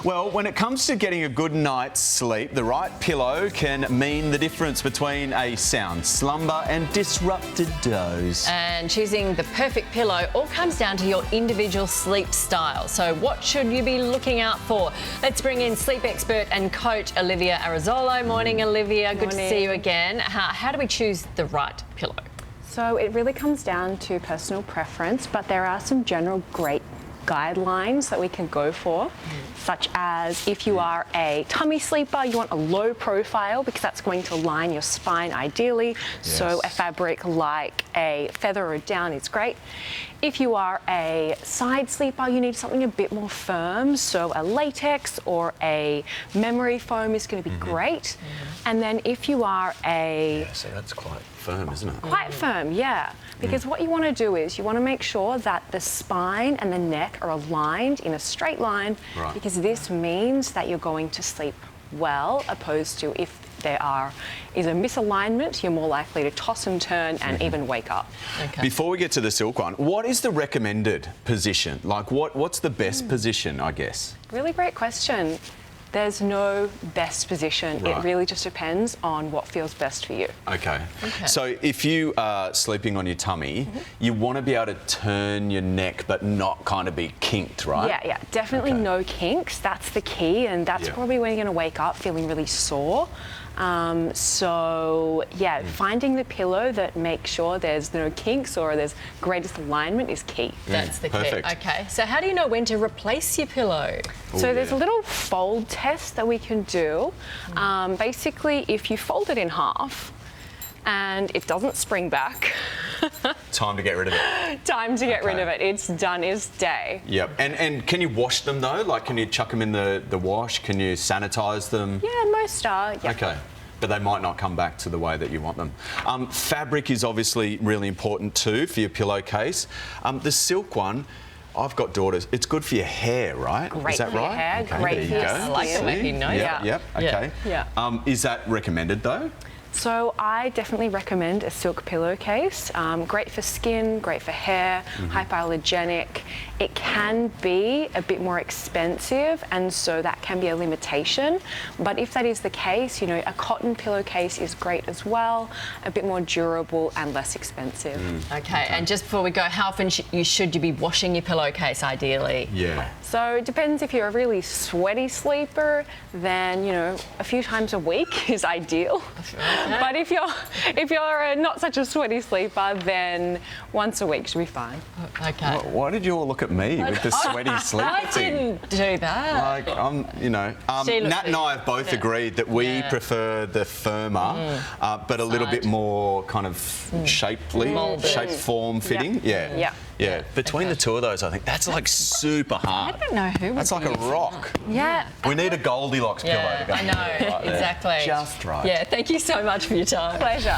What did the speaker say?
Well, when it comes to getting a good night's sleep, the right pillow can mean the difference between a sound slumber and disrupted doze. And choosing the perfect pillow all comes down to your individual sleep style. So what should you be looking out for? Let's bring in sleep expert and coach Olivia Arezzolo. Morning, Olivia. Good to see you again. How do we choose the right pillow? So it really comes down to personal preference, but there are some general great guidelines that we can go for, such as if you are a tummy sleeper, you want a low profile because that's going to line your spine ideally. Yes. So a fabric like a feather or down is great. If you are a side sleeper, you need something a bit more firm, so a latex or a memory foam is going to be great. And then if you are a... Yeah, so that's quite firm, isn't it? Quite firm, yeah. Because what you want to do is you want to make sure that the spine and the neck are aligned in a straight line, because this means that you're going to sleep well, opposed to if there is a misalignment, you're more likely to toss and turn and even wake up. Okay. Before we get to the silk one, what is the recommended position? Like what's the best position, I guess? Really great question. There's no best position. It really just depends on what feels best for you. Okay. So if you are sleeping on your tummy, you want to be able to turn your neck but not kind of be kinked, right? Yeah. Definitely no kinks. That's the key, and that's probably when you're going to wake up feeling really sore. Finding the pillow that makes sure there's no kinks or there's greatest alignment is key. That's the key. Okay. So how do you know when to replace your pillow? So there's a little fold test that we can do. Basically, if you fold it in half and it doesn't spring back, time to get rid of it. Time to get rid of it. It's done as day. Yep. And can you wash them though? Like, can you chuck them in the wash? Can you sanitize them? Yeah, most are. Yep. Okay. But they might not come back to the way that you want them. Fabric is obviously really important too for your pillowcase. The silk one, I've got daughters. It's good for your hair, right? Great is that for your right? hair, great for your skin. I like the way you know that. Yep. Okay. Yeah. Is that recommended though? So I definitely recommend a silk pillowcase. Great for skin, great for hair, hypoallergenic. It can be a bit more expensive, and so that can be a limitation. But if that is the case, a cotton pillowcase is great as well, a bit more durable and less expensive. Okay, and just before we go, how often should you be washing your pillowcase ideally? Yeah. So it depends. If you're a really sweaty sleeper, then a few times a week is ideal. But if you're not such a sweaty sleeper, then once a week should be fine. Okay. Why did you all look at me with the sweaty sleeper thing? I didn't do that. Like, Nat and I have both agreed that we prefer the firmer, but a little bit more kind of shape form fitting. Yeah. Between the two of those, I think that's like super hard. I don't know who. That's like a rock. Yeah. We need a Goldilocks pillow to go. I know, exactly. Just right. Yeah, thank you so much for your time. Pleasure.